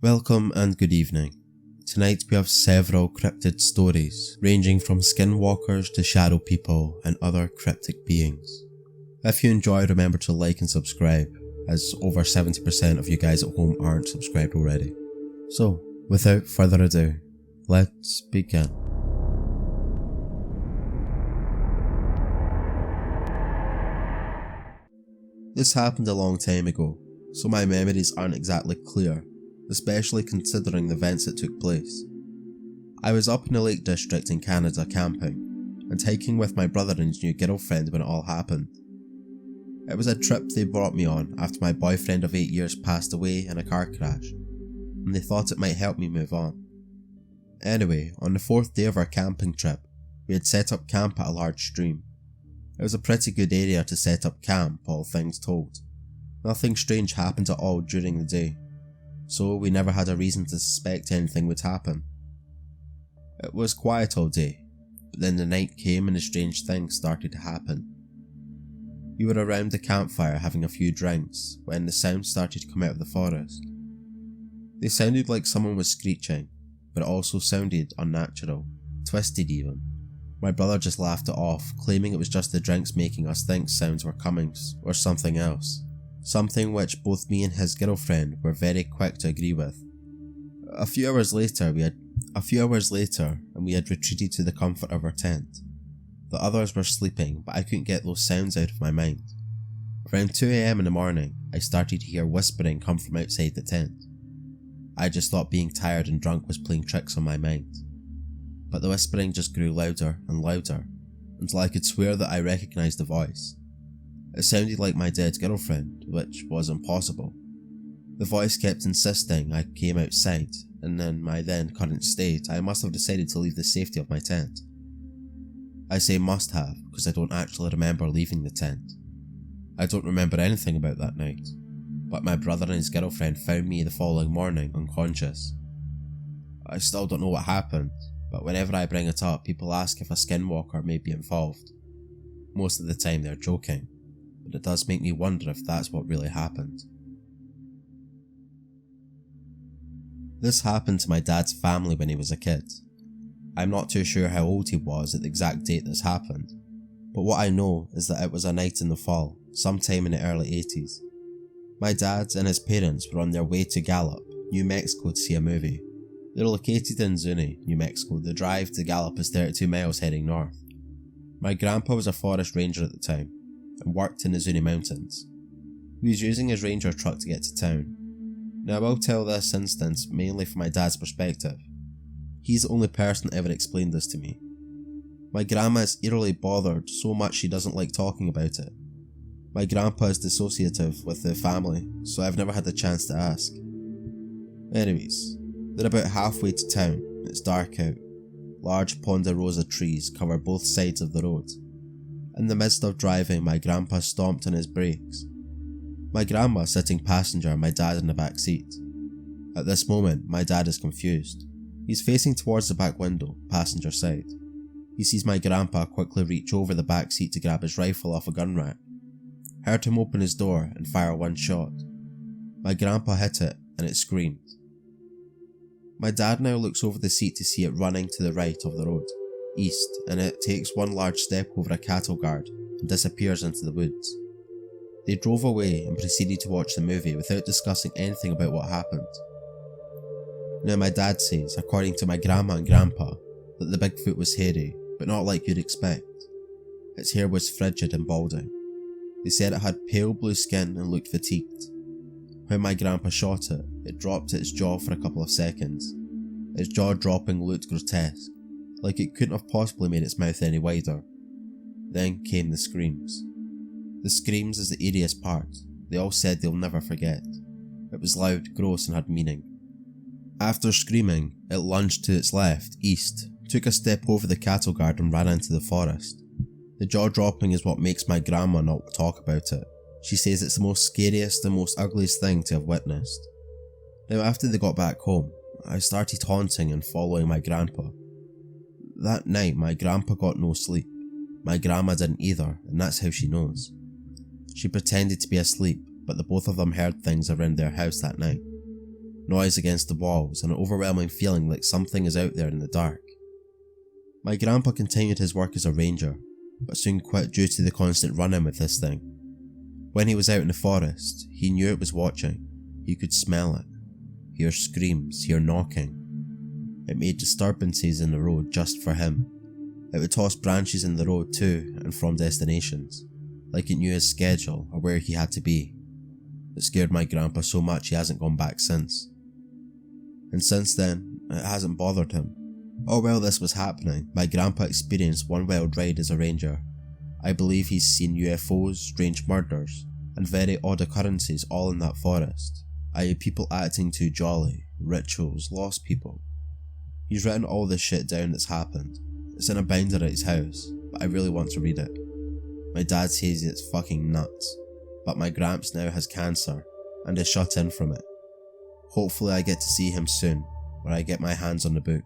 Welcome and good evening. Tonight we have several cryptid stories, ranging from skinwalkers to shadow people and other cryptic beings. If you enjoy, remember to like and subscribe, as over 70% of you guys at home aren't subscribed already. So, without further ado, let's begin. This happened a long time ago, so my memories aren't exactly clear, especially considering the events that took place. I was up in the Lake District in Canada camping, and hiking with my brother and his new girlfriend when it all happened. It was a trip they brought me on after my boyfriend of 8 years passed away in a car crash, and they thought it might help me move on. Anyway, on the 4th day of our camping trip, we had set up camp at a large stream. It was a pretty good area to set up camp, all things told. Nothing strange happened at all during the day, so we never had a reason to suspect anything would happen. It was quiet all day, but then the night came and the strange things started to happen. We were around the campfire having a few drinks when the sounds started to come out of the forest. They sounded like someone was screeching, but it also sounded unnatural, twisted even. My brother just laughed it off, claiming it was just the drinks making us think sounds were coming or something else. Something which both me and his girlfriend were very quick to agree with. A few hours later and we had retreated to the comfort of our tent. The others were sleeping, but I couldn't get those sounds out of my mind. Around 2 AM in the morning, I started to hear whispering come from outside the tent. I just thought being tired and drunk was playing tricks on my mind. But the whispering just grew louder and louder, until I could swear that I recognised the voice. It sounded like my dead girlfriend, which was impossible. The voice kept insisting I came outside, and in my then current state, I must have decided to leave the safety of my tent. I say must have, because I don't actually remember leaving the tent. I don't remember anything about that night, but my brother and his girlfriend found me the following morning unconscious. I still don't know what happened, but whenever I bring it up, people ask if a skinwalker may be involved. Most of the time they're joking, but it does make me wonder if that's what really happened. This happened to my dad's family when he was a kid. I'm not too sure how old he was at the exact date this happened, but what I know is that it was a night in the fall, sometime in the early 80s. My dad and his parents were on their way to Gallup, New Mexico to see a movie. They're located in Zuni, New Mexico. The drive to Gallup is 32 miles heading north. My grandpa was a forest ranger at the time, and worked in the Zuni mountains. He was using his ranger truck to get to town. Now I will tell this instance mainly from my dad's perspective. He's the only person that ever explained this to me. My grandma is eerily bothered so much she doesn't like talking about it. My grandpa is dissociative with the family, so I've never had the chance to ask. Anyways, they're about halfway to town. It's dark out. Large ponderosa trees cover both sides of the road. In the midst of driving, my grandpa stomped on his brakes. My grandma sitting passenger and my dad in the back seat. At this moment, my dad is confused. He's facing towards the back window, passenger side. He sees my grandpa quickly reach over the back seat to grab his rifle off a gun rack. Heard him open his door and fire one shot. My grandpa hit it and it screamed. My dad now looks over the seat to see it running to the right of the road, east, and it takes one large step over a cattle guard and disappears into the woods. They drove away and proceeded to watch the movie without discussing anything about what happened. Now my dad says, according to my grandma and grandpa, that the Bigfoot was hairy, but not like you'd expect. Its hair was frigid and balding. They said it had pale blue skin and looked fatigued. When my grandpa shot it, it dropped its jaw for a couple of seconds. Its jaw dropping looked grotesque, like it couldn't have possibly made its mouth any wider. Then came the screams. The screams is the eeriest part. They all said they'll never forget. It was loud, gross and had meaning. After screaming, it lunged to its left, east, took a step over the cattle guard and ran into the forest. The jaw dropping is what makes my grandma not talk about it. She says it's the most scariest and most ugliest thing to have witnessed. Now after they got back home, I started haunting and following my grandpa. That night my grandpa got no sleep. My grandma didn't either, and that's how she knows. She pretended to be asleep, but the both of them heard things around their house that night. noise against the walls, and an overwhelming feeling like something is out there in the dark. My grandpa continued his work as a ranger, but soon quit due to the constant run-in with this thing. When he was out in the forest, he knew it was watching. He could smell it, hear screams, hear knocking. It made disturbances in the road just for him. It would toss branches in the road to and from destinations, like it knew his schedule or where he had to be. It scared my grandpa so much he hasn't gone back since. And since then, it hasn't bothered him. All while this was happening, my grandpa experienced one wild ride as a ranger. I believe he's seen UFOs, strange murders, and very odd occurrences all in that forest, i.e. people acting too jolly, rituals, lost people. He's written all this shit down that's happened. It's in a binder at his house, but I really want to read it. My dad says it's fucking nuts, but my gramps now has cancer and is shut in from it. Hopefully I get to see him soon, where I get my hands on the book.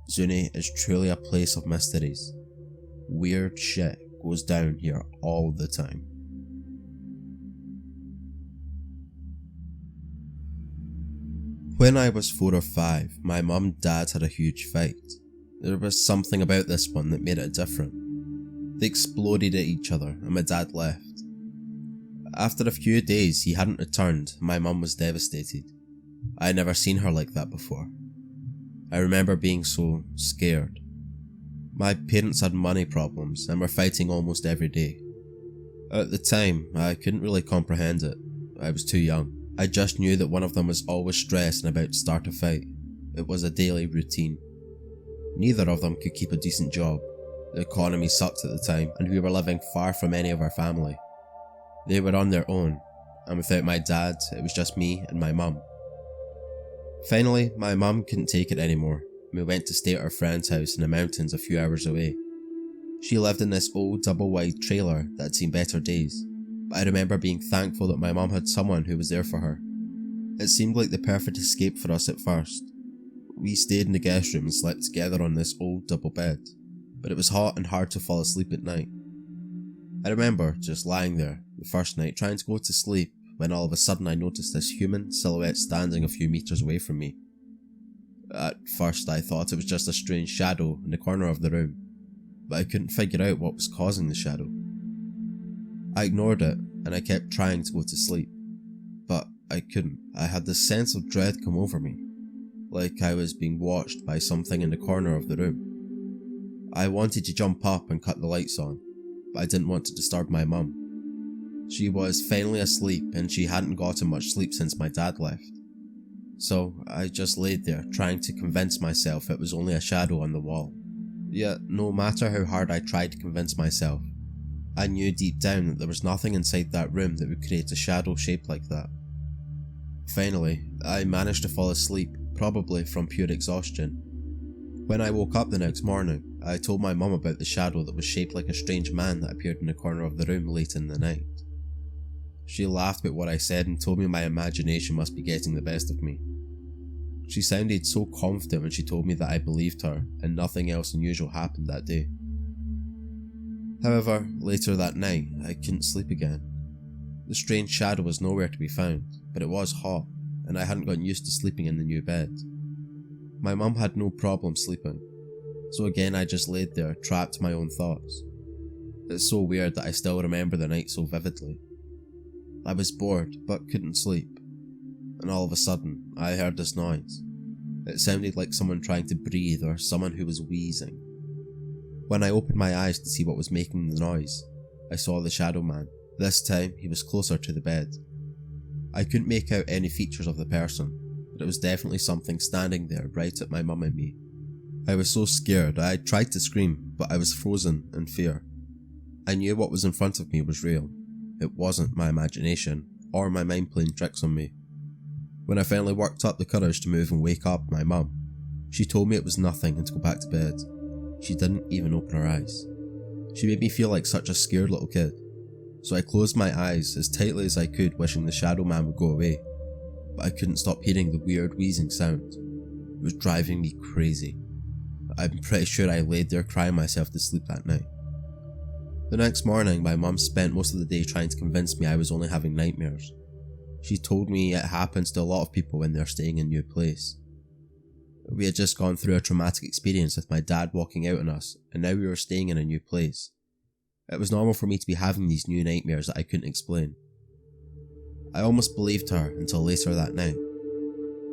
Zuni is truly a place of mysteries. Weird shit goes down here all the time. When I was 4 or 5, my mum and dad had a huge fight. There was something about this one that made it different. They exploded at each other and my dad left. After a few days he hadn't returned and my mum was devastated. I had never seen her like that before. I remember being so scared. My parents had money problems and were fighting almost every day. At the time, I couldn't really comprehend it. I was too young. I just knew that one of them was always stressed and about to start a fight. It was a daily routine. Neither of them could keep a decent job. The economy sucked at the time and we were living far from any of our family. They were on their own, and without my dad, it was just me and my mum. Finally, my mum couldn't take it anymore. We went to stay at her friend's house in the mountains a few hours away. She lived in this old double-wide trailer that had seen better days, but I remember being thankful that my mum had someone who was there for her. It seemed like the perfect escape for us at first. We stayed in the guest room and slept together on this old double bed, but it was hot and hard to fall asleep at night. I remember just lying there the first night trying to go to sleep when all of a sudden I noticed this human silhouette standing a few meters away from me. At first I thought it was just a strange shadow in the corner of the room, but I couldn't figure out what was causing the shadow. I ignored it and I kept trying to go to sleep, but I couldn't. I had this sense of dread come over me, like I was being watched by something in the corner of the room. I wanted to jump up and cut the lights on, but I didn't want to disturb my mum. She was finally asleep and she hadn't gotten much sleep since my dad left. So I just laid there trying to convince myself it was only a shadow on the wall. Yet no matter how hard I tried to convince myself, I knew deep down that there was nothing inside that room that would create a shadow shaped like that. Finally, I managed to fall asleep, probably from pure exhaustion. When I woke up the next morning, I told my mum about the shadow that was shaped like a strange man that appeared in the corner of the room late in the night. She laughed at what I said and told me my imagination must be getting the best of me. She sounded so confident when she told me that I believed her and nothing else unusual happened that day. However, later that night, I couldn't sleep again. The strange shadow was nowhere to be found, but it was hot, and I hadn't gotten used to sleeping in the new bed. My mum had no problem sleeping, so again I just laid there, trapped in my own thoughts. It's so weird that I still remember the night so vividly. I was bored, but couldn't sleep, and all of a sudden, I heard this noise. It sounded like someone trying to breathe or someone who was wheezing. When I opened my eyes to see what was making the noise, I saw the shadow man. This time, he was closer to the bed. I couldn't make out any features of the person, but it was definitely something standing there right at my mum and me. I was so scared, I tried to scream, but I was frozen in fear. I knew what was in front of me was real. It wasn't my imagination, or my mind playing tricks on me. When I finally worked up the courage to move and wake up my mum, she told me it was nothing and to go back to bed. She didn't even open her eyes. She made me feel like such a scared little kid, so I closed my eyes as tightly as I could, wishing the shadow man would go away, but I couldn't stop hearing the weird wheezing sound. It was driving me crazy. I'm pretty sure I laid there crying myself to sleep that night. The next morning, my mum spent most of the day trying to convince me I was only having nightmares. She told me it happens to a lot of people when they're staying in a new place. We had just gone through a traumatic experience with my dad walking out on us, and now we were staying in a new place. It was normal for me to be having these new nightmares that I couldn't explain. I almost believed her until later that night.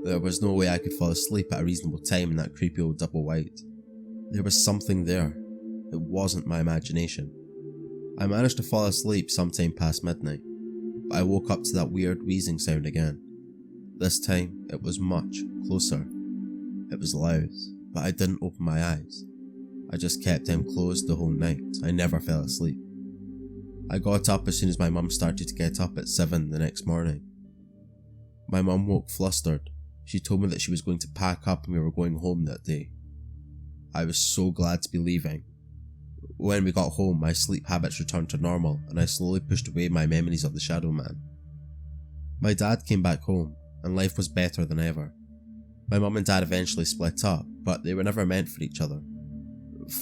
There was no way I could fall asleep at a reasonable time in that creepy old double wide. There was something there. It wasn't my imagination. I managed to fall asleep sometime past midnight, but I woke up to that weird wheezing sound again. This time, it was much closer. It was loud, but I didn't open my eyes. I just kept them closed the whole night. I never fell asleep. I got up as soon as my mum started to get up at 7 the next morning. My mum woke flustered. She told me that she was going to pack up and we were going home that day. I was so glad to be leaving. When we got home, my sleep habits returned to normal and I slowly pushed away my memories of the Shadow Man. My dad came back home and life was better than ever. My mum and dad eventually split up, but they were never meant for each other.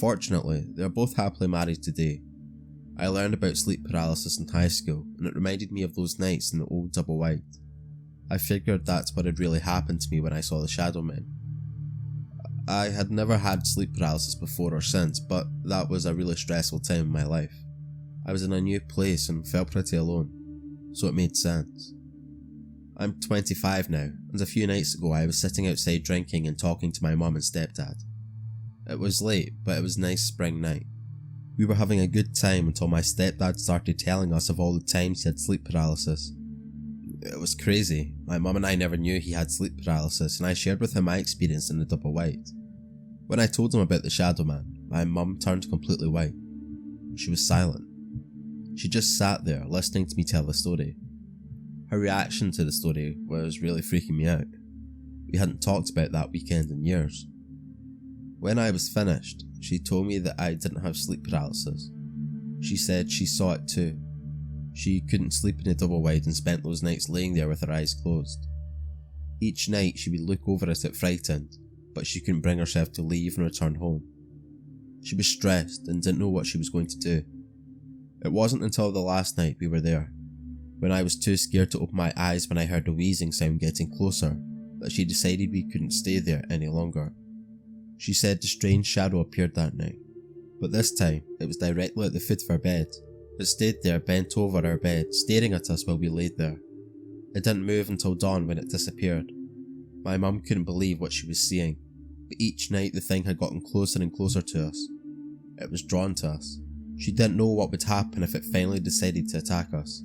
Fortunately, they are both happily married today. I learned about sleep paralysis in high school and it reminded me of those nights in the old double wide. I figured that's what had really happened to me when I saw the Shadow Men. I had never had sleep paralysis before or since, but that was a really stressful time in my life. I was in a new place and felt pretty alone, so it made sense. I'm 25 now, and a few nights ago I was sitting outside drinking and talking to my mum and stepdad. It was late, but it was a nice spring night. We were having a good time until my stepdad started telling us of all the times he had sleep paralysis. It was crazy. My mum and I never knew he had sleep paralysis, and I shared with him my experience in the double wide. When I told him about the Shadow Man, my mum turned completely white. She was silent. She just sat there listening to me tell the story. Her reaction to the story was really freaking me out. We hadn't talked about that weekend in years. When I was finished, she told me that I didn't have sleep paralysis. She said she saw it too. She couldn't sleep in the double wide and spent those nights laying there with her eyes closed. Each night she would look over at it frightened, but she couldn't bring herself to leave and return home. She was stressed and didn't know what she was going to do. It wasn't until the last night we were there, when I was too scared to open my eyes when I heard the wheezing sound getting closer, that she decided we couldn't stay there any longer. She said the strange shadow appeared that night, but this time it was directly at the foot of our bed. It stayed there bent over our bed, staring at us while we laid there. It didn't move until dawn when it disappeared. My mum couldn't believe what she was seeing, but each night the thing had gotten closer and closer to us. It was drawn to us. She didn't know what would happen if it finally decided to attack us.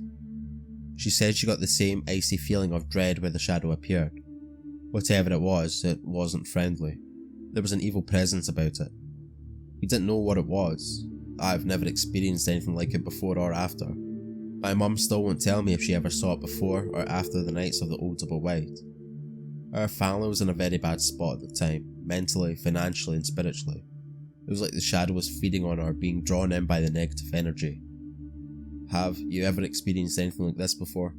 She said she got the same icy feeling of dread where the shadow appeared. Whatever it wasn't friendly. There was an evil presence about it. We didn't know what it was. I've never experienced anything like it before or after. My mum still won't tell me if she ever saw it before or after the nights of the old double wide. Our family was in a very bad spot at the time, mentally, financially and spiritually. It was like the shadow was feeding on or being drawn in by the negative energy. Have you ever experienced anything like this before?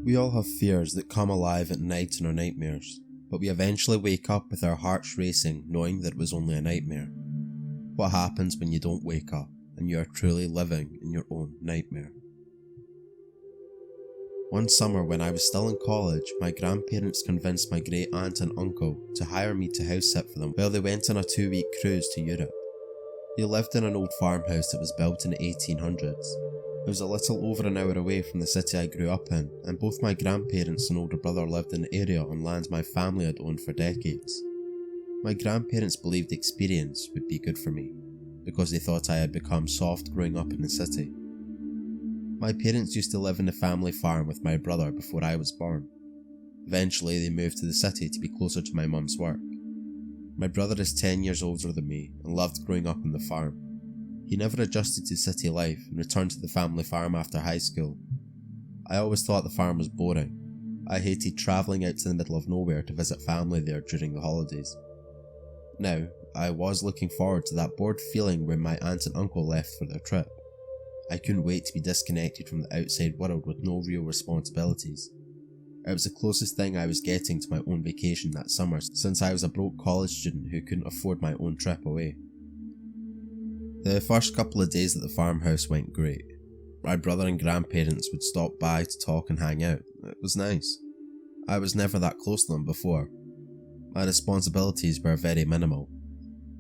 We all have fears that come alive at night in our nightmares, but we eventually wake up with our hearts racing knowing that it was only a nightmare. What happens when you don't wake up and you are truly living in your own nightmare? One summer when I was still in college, my grandparents convinced my great aunt and uncle to hire me to house sit for them while they went on a 2-week cruise to Europe. They lived in an old farmhouse that was built in the 1800s. It was a little over an hour away from the city I grew up in, and both my grandparents and older brother lived in the area on land my family had owned for decades. My grandparents believed the experience would be good for me, because they thought I had become soft growing up in the city. My parents used to live in the family farm with my brother before I was born. Eventually they moved to the city to be closer to my mum's work. My brother is 10 years older than me and loved growing up on the farm. He never adjusted to city life and returned to the family farm after high school. I always thought the farm was boring. I hated travelling out to the middle of nowhere to visit family there during the holidays. Now, I was looking forward to that bored feeling when my aunt and uncle left for their trip. I couldn't wait to be disconnected from the outside world with no real responsibilities. It was the closest thing I was getting to my own vacation that summer since I was a broke college student who couldn't afford my own trip away. The first couple of days at the farmhouse went great. my brother and grandparents would stop by to talk and hang out. It was nice. I was never that close to them before. My responsibilities were very minimal.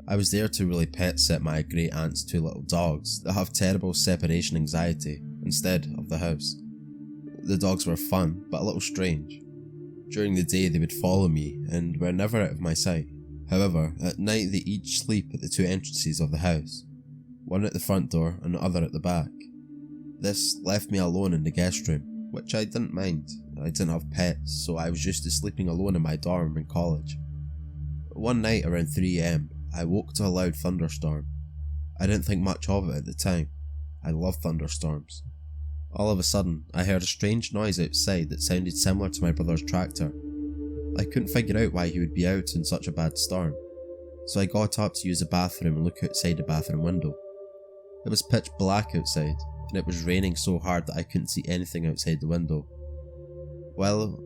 I was there to really pet sit my great aunt's 2 little dogs that have terrible separation anxiety instead of the house. The dogs were fun, but a little strange. During the day they would follow me and were never out of my sight. However, at night they each sleep at the 2 entrances of the house, one at the front door and the other at the back. This left me alone in the guest room, which I didn't mind. I didn't have pets, so I was used to sleeping alone in my dorm in college. One night around 3 AM, I woke to a loud thunderstorm. I didn't think much of it at the time. I love thunderstorms. All of a sudden, I heard a strange noise outside that sounded similar to my brother's tractor. I couldn't figure out why he would be out in such a bad storm, so I got up to use the bathroom and look outside the bathroom window. It was pitch black outside, and it was raining so hard that I couldn't see anything outside the window. Well,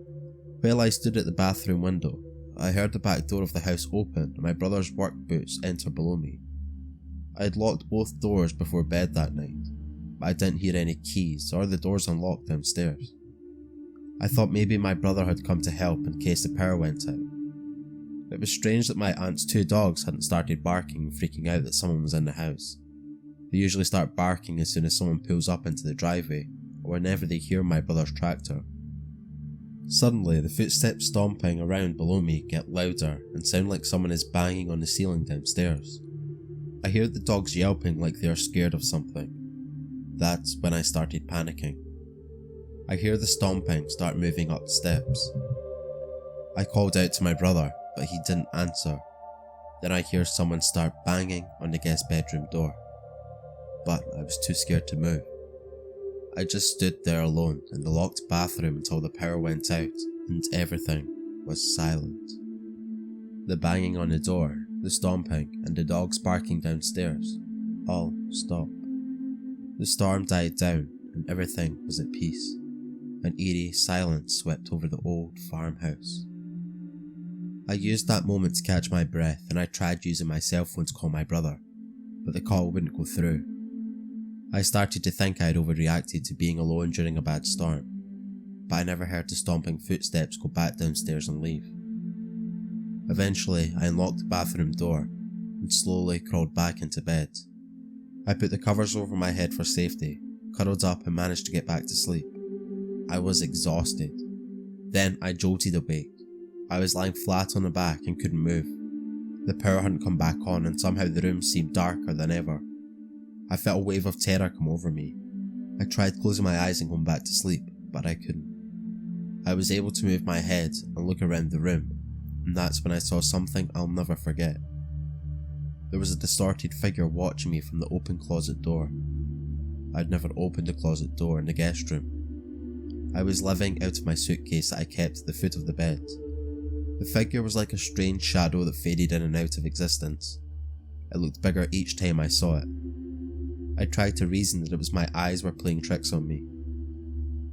while I stood at the bathroom window, I heard the back door of the house open and my brother's work boots enter below me. I had locked both doors before bed that night, but I didn't hear any keys or the doors unlocked downstairs. I thought maybe my brother had come to help in case the power went out. It was strange that my aunt's 2 dogs hadn't started barking and freaking out that someone was in the house. They usually start barking as soon as someone pulls up into the driveway or whenever they hear my brother's tractor. Suddenly, the footsteps stomping around below me get louder and sound like someone is banging on the ceiling downstairs. I hear the dogs yelping like they are scared of something. That's when I started panicking. I hear the stomping start moving up the steps. I called out to my brother, but he didn't answer. Then I hear someone start banging on the guest bedroom door. But I was too scared to move. I just stood there alone in the locked bathroom until the power went out and everything was silent. The banging on the door, the stomping, and the dogs barking downstairs all stopped. The storm died down and everything was at peace. An eerie silence swept over the old farmhouse. I used that moment to catch my breath and I tried using my cell phone to call my brother, but the call wouldn't go through. I started to think I had overreacted to being alone during a bad storm, but I never heard the stomping footsteps go back downstairs and leave. Eventually, I unlocked the bathroom door and slowly crawled back into bed. I put the covers over my head for safety, cuddled up and managed to get back to sleep. I was exhausted. Then I jolted awake. I was lying flat on the back and couldn't move. The power hadn't come back on and somehow the room seemed darker than ever. I felt a wave of terror come over me. I tried closing my eyes and going back to sleep, but I couldn't. I was able to move my head and look around the room, and that's when I saw something I'll never forget. There was a distorted figure watching me from the open closet door. I'd never opened a closet door in the guest room. I was living out of my suitcase that I kept at the foot of the bed. The figure was like a strange shadow that faded in and out of existence. It looked bigger each time I saw it. I tried to reason that it was my eyes were playing tricks on me.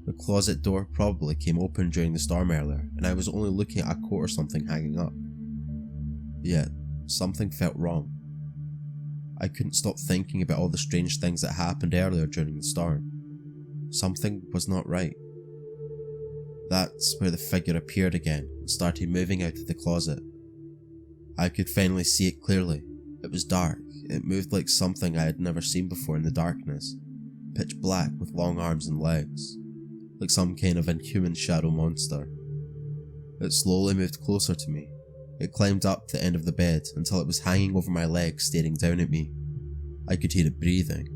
The closet door probably came open during the storm earlier and I was only looking at a coat or something hanging up. Yet, something felt wrong. I couldn't stop thinking about all the strange things that happened earlier during the storm. Something was not right. That's where the figure appeared again and started moving out of the closet. I could finally see it clearly. It was dark. It moved like something I had never seen before in the darkness, pitch black with long arms and legs, like some kind of inhuman shadow monster. It slowly moved closer to me. It climbed up the end of the bed until it was hanging over my legs, staring down at me. I could hear it breathing.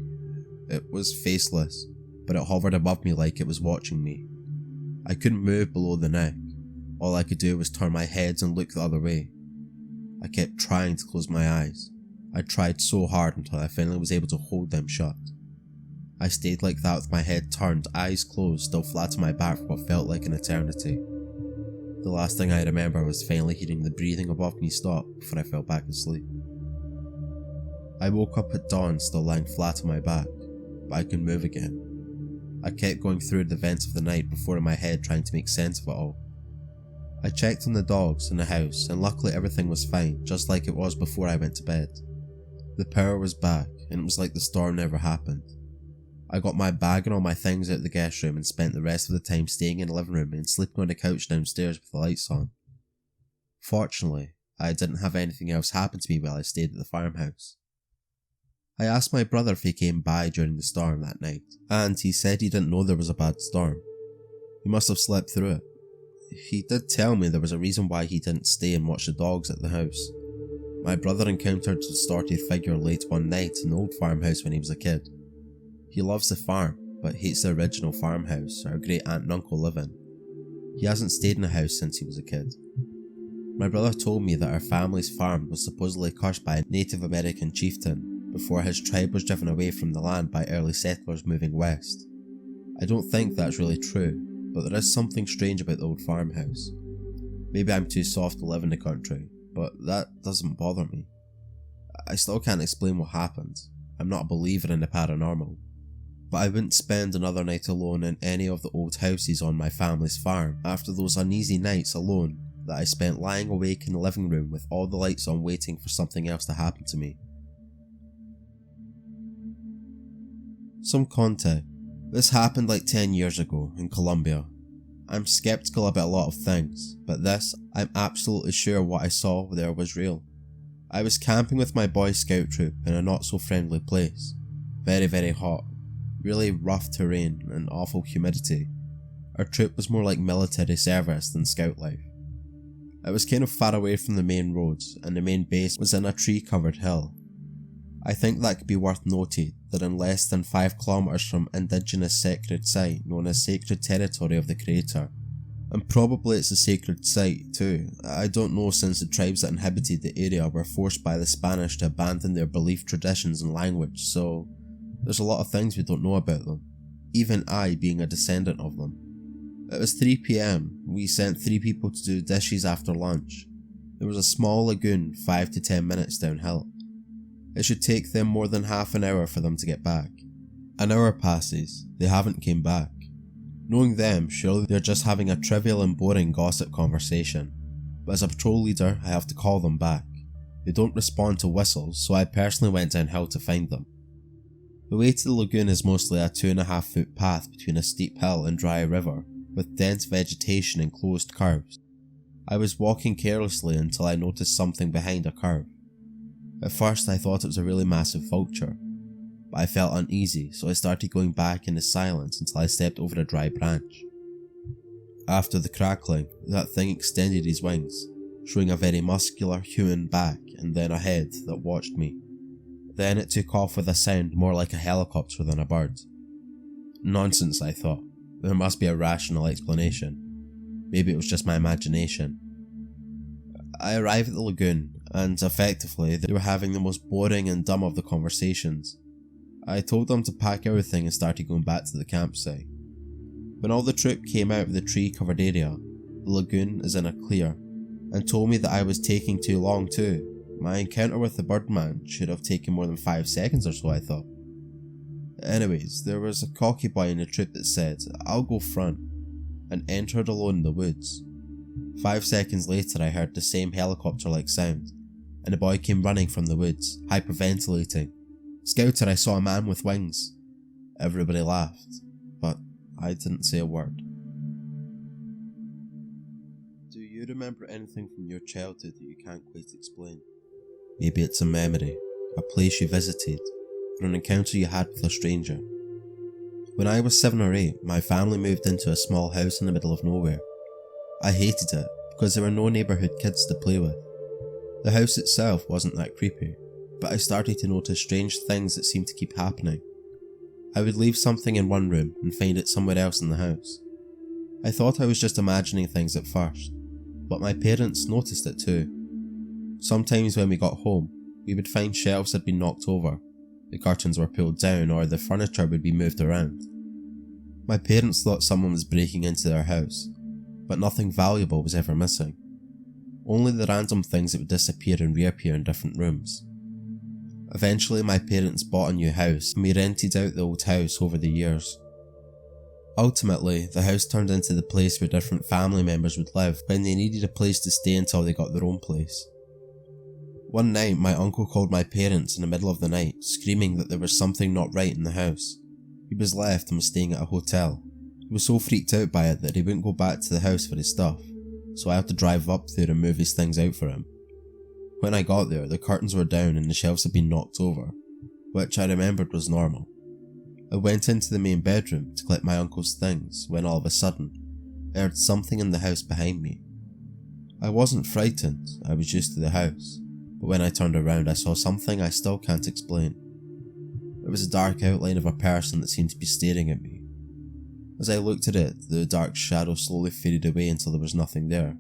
It was faceless, but it hovered above me like it was watching me. I couldn't move below the neck. All I could do was turn my head and look the other way. I kept trying to close my eyes. I tried so hard until I finally was able to hold them shut. I stayed like that with my head turned, eyes closed, still flat on my back for what felt like an eternity. The last thing I remember was finally hearing the breathing above me stop before I fell back asleep. I woke up at dawn still lying flat on my back, but I could move again. I kept going through the events of the night before in my head trying to make sense of it all. I checked on the dogs in the house and luckily everything was fine, just like it was before I went to bed. The power was back and it was like the storm never happened. I got my bag and all my things out of the guest room and spent the rest of the time staying in the living room and sleeping on the couch downstairs with the lights on. Fortunately, I didn't have anything else happen to me while I stayed at the farmhouse. I asked my brother if he came by during the storm that night, and he said he didn't know there was a bad storm. He must have slept through it. He did tell me there was a reason why he didn't stay and watch the dogs at the house. My brother encountered a distorted figure late one night in the old farmhouse when he was a kid. He loves the farm, but hates the original farmhouse our great aunt and uncle live in. He hasn't stayed in the house since he was a kid. My brother told me that our family's farm was supposedly cursed by a Native American chieftain before his tribe was driven away from the land by early settlers moving west. I don't think that's really true, but there is something strange about the old farmhouse. Maybe I'm too soft to live in the country, but that doesn't bother me. I still can't explain what happened. I'm not a believer in the paranormal. But I wouldn't spend another night alone in any of the old houses on my family's farm after those uneasy nights alone that I spent lying awake in the living room with all the lights on waiting for something else to happen to me. Some context. This happened like 10 years ago in Colombia. I'm skeptical about a lot of things, but this, I'm absolutely sure what I saw there was real. I was camping with my Boy Scout troop in a not so friendly place. Very, very hot. Really rough terrain and awful humidity. Our troop was more like military service than scout life. It was kind of far away from the main roads, and the main base was in a tree-covered hill. I think that could be worth noted that in less than 5 kilometers from indigenous sacred site known as Sacred Territory of the Creator. And probably it's a sacred site too. I don't know, since the tribes that inhabited the area were forced by the Spanish to abandon their belief traditions and language, so there's a lot of things we don't know about them, even I being a descendant of them. It was 3 PM, we sent 3 people to do dishes after lunch. There was a small lagoon 5 to 10 minutes downhill. It should take them more than half an hour for them to get back. An hour passes, they haven't came back. Knowing them, surely they're just having a trivial and boring gossip conversation, but as a patrol leader I have to call them back. They don't respond to whistles, so I personally went downhill to find them. The way to the lagoon is mostly a 2.5 foot path between a steep hill and dry river, with dense vegetation and closed curves. I was walking carelessly until I noticed something behind a curve. At first I thought it was a really massive vulture, but I felt uneasy, so I started going back in the silence until I stepped over a dry branch. After the crackling, that thing extended his wings, showing a very muscular human back and then a head that watched me. Then it took off with a sound more like a helicopter than a bird. Nonsense, I thought. There must be a rational explanation. Maybe it was just my imagination. I arrived at the lagoon, and effectively they were having the most boring and dumb of the conversations. I told them to pack everything and started going back to the campsite. When all the troop came out of the tree-covered area, the lagoon is in a clear, and told me that I was taking too long too. My encounter with the Birdman should have taken more than 5 seconds or so, I thought. Anyways, there was a cocky boy in the troop that said, "I'll go front," and entered alone in the woods. 5 seconds later I heard the same helicopter-like sound, and the boy came running from the woods, hyperventilating. "Scouter, I saw a man with wings." Everybody laughed, but I didn't say a word. Do you remember anything from your childhood that you can't quite explain? Maybe it's a memory, a place you visited, or an encounter you had with a stranger. When I was 7 or 8, my family moved into a small house in the middle of nowhere. I hated it because there were no neighbourhood kids to play with. The house itself wasn't that creepy, but I started to notice strange things that seemed to keep happening. I would leave something in one room and find it somewhere else in the house. I thought I was just imagining things at first, but my parents noticed it too. Sometimes when we got home, we would find shelves had been knocked over, the curtains were pulled down, or the furniture would be moved around. My parents thought someone was breaking into their house, but nothing valuable was ever missing. Only the random things that would disappear and reappear in different rooms. Eventually my parents bought a new house and we rented out the old house over the years. Ultimately, the house turned into the place where different family members would live when they needed a place to stay until they got their own place. One night my uncle called my parents in the middle of the night, screaming that there was something not right in the house. He was left and was staying at a hotel. He was so freaked out by it that he wouldn't go back to the house for his stuff, so I had to drive up there and move his things out for him. When I got there, the curtains were down and the shelves had been knocked over, which I remembered was normal. I went into the main bedroom to collect my uncle's things when all of a sudden, I heard something in the house behind me. I wasn't frightened, I was used to the house, but when I turned around I saw something I still can't explain. It was a dark outline of a person that seemed to be staring at me. As I looked at it, the dark shadow slowly faded away until there was nothing there.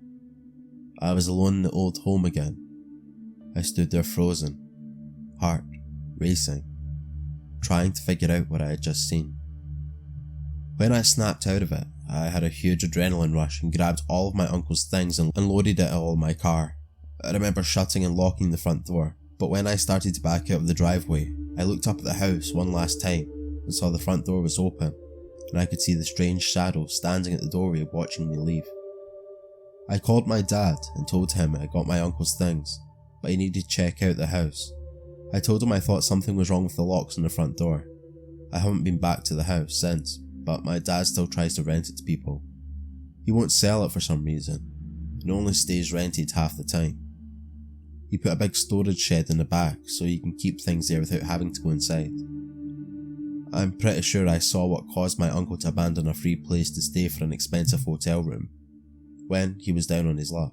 I was alone in the old home again. I stood there frozen, heart racing, trying to figure out what I had just seen. When I snapped out of it, I had a huge adrenaline rush and grabbed all of my uncle's things and loaded it all in my car. I remember shutting and locking the front door, but when I started to back out of the driveway, I looked up at the house one last time and saw the front door was open, and I could see the strange shadow standing at the doorway watching me leave. I called my dad and told him I got my uncle's things, but he needed to check out the house. I told him I thought something was wrong with the locks on the front door. I haven't been back to the house since, but my dad still tries to rent it to people. He won't sell it for some reason, and only stays rented half the time. He put a big storage shed in the back so you can keep things there without having to go inside. I'm pretty sure I saw what caused my uncle to abandon a free place to stay for an expensive hotel room when he was down on his luck.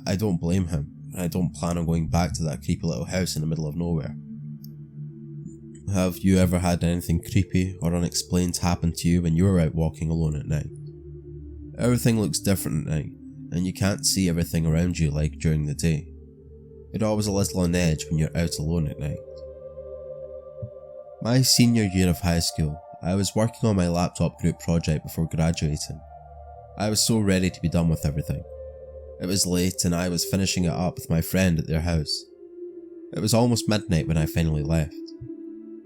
I don't blame him, and I don't plan on going back to that creepy little house in the middle of nowhere. Have you ever had anything creepy or unexplained happen to you when you were out walking alone at night? Everything looks different at night, and you can't see everything around you like during the day. You're always a little on edge when you're out alone at night. My senior year of high school, I was working on my laptop group project before graduating. I was so ready to be done with everything. It was late and I was finishing it up with my friend at their house. It was almost midnight when I finally left.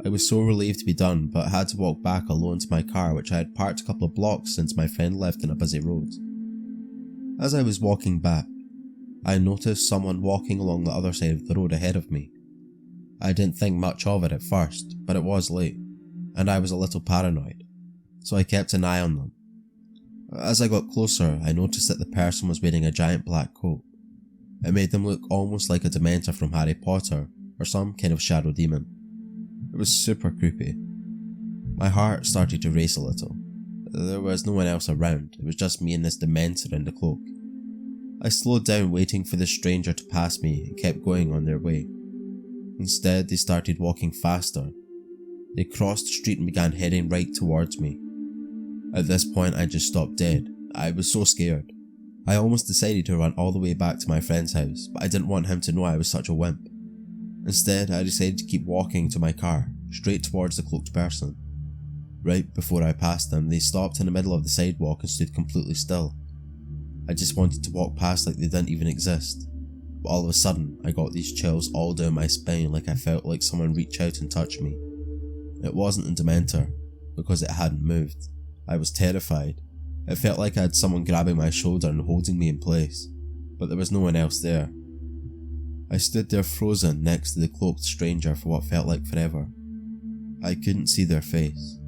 I was so relieved to be done, but had to walk back alone to my car, which I had parked a couple of blocks since my friend left in a busy road. As I was walking back, I noticed someone walking along the other side of the road ahead of me. I didn't think much of it at first, but it was late, and I was a little paranoid, so I kept an eye on them. As I got closer, I noticed that the person was wearing a giant black coat. It made them look almost like a Dementor from Harry Potter, or some kind of shadow demon. It was super creepy. My heart started to race a little. There was no one else around, it was just me and this Dementor in the cloak. I slowed down waiting for the stranger to pass me and kept going on their way. Instead, they started walking faster. They crossed the street and began heading right towards me. At this point, I just stopped dead. I was so scared. I almost decided to run all the way back to my friend's house, but I didn't want him to know I was such a wimp. Instead, I decided to keep walking to my car, straight towards the cloaked person. Right before I passed them, they stopped in the middle of the sidewalk and stood completely still. I just wanted to walk past like they didn't even exist. But all of a sudden, I got these chills all down my spine, like I felt like someone reach out and touch me. It wasn't a Dementor, because it hadn't moved. I was terrified. It felt like I had someone grabbing my shoulder and holding me in place, but there was no one else there. I stood there frozen next to the cloaked stranger for what felt like forever. I couldn't see their face.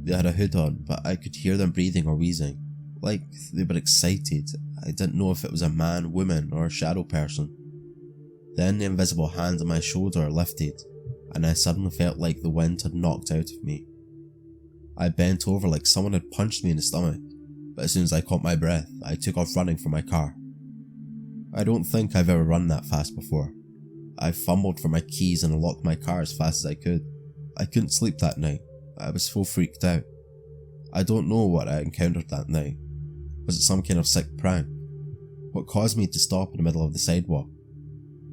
They had a hood on, but I could hear them breathing or wheezing, like they were excited. I didn't know if it was a man, woman, or a shadow person. Then the invisible hand on my shoulder lifted, and I suddenly felt like the wind had knocked out of me. I bent over like someone had punched me in the stomach, but as soon as I caught my breath, I took off running for my car. I don't think I've ever run that fast before. I fumbled for my keys and unlocked my car as fast as I could. I couldn't sleep that night. I was so freaked out. I don't know what I encountered that night. Was it some kind of sick prank? What caused me to stop in the middle of the sidewalk?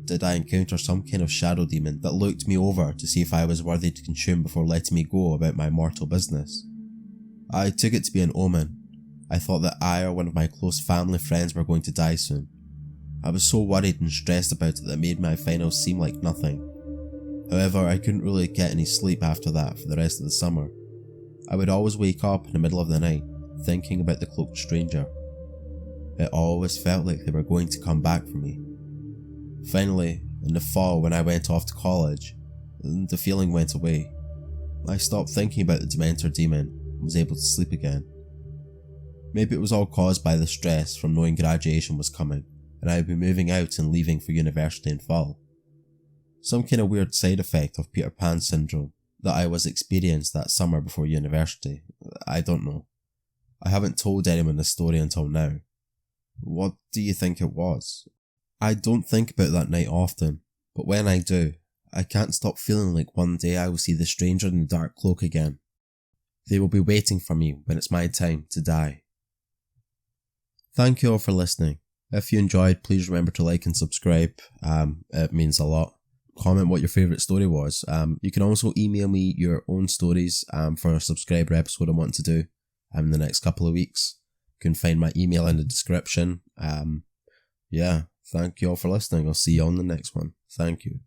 Did I encounter some kind of shadow demon that looked me over to see if I was worthy to consume before letting me go about my mortal business? I took it to be an omen. I thought that I or one of my close family friends were going to die soon. I was so worried and stressed about it that it made my finals seem like nothing. However, I couldn't really get any sleep after that for the rest of the summer. I would always wake up in the middle of the night, thinking about the cloaked stranger. It always felt like they were going to come back for me. Finally, in the fall when I went off to college, the feeling went away. I stopped thinking about the Dementor demon and was able to sleep again. Maybe it was all caused by the stress from knowing graduation was coming and I would be moving out and leaving for university in fall. Some kind of weird side effect of Peter Pan syndrome that I was experienced that summer before university. I don't know. I haven't told anyone the story until now. What do you think it was? I don't think about that night often, but when I do, I can't stop feeling like one day I will see the stranger in the dark cloak again. They will be waiting for me when it's my time to die. Thank you all for listening. If you enjoyed, please remember to like and subscribe. It means a lot. Comment what your favourite story was. You can also email me your own stories for a subscriber episode I want to do in the next couple of weeks. You can find my email in the description. Yeah, thank you all for listening. I'll see you on the next one. Thank you.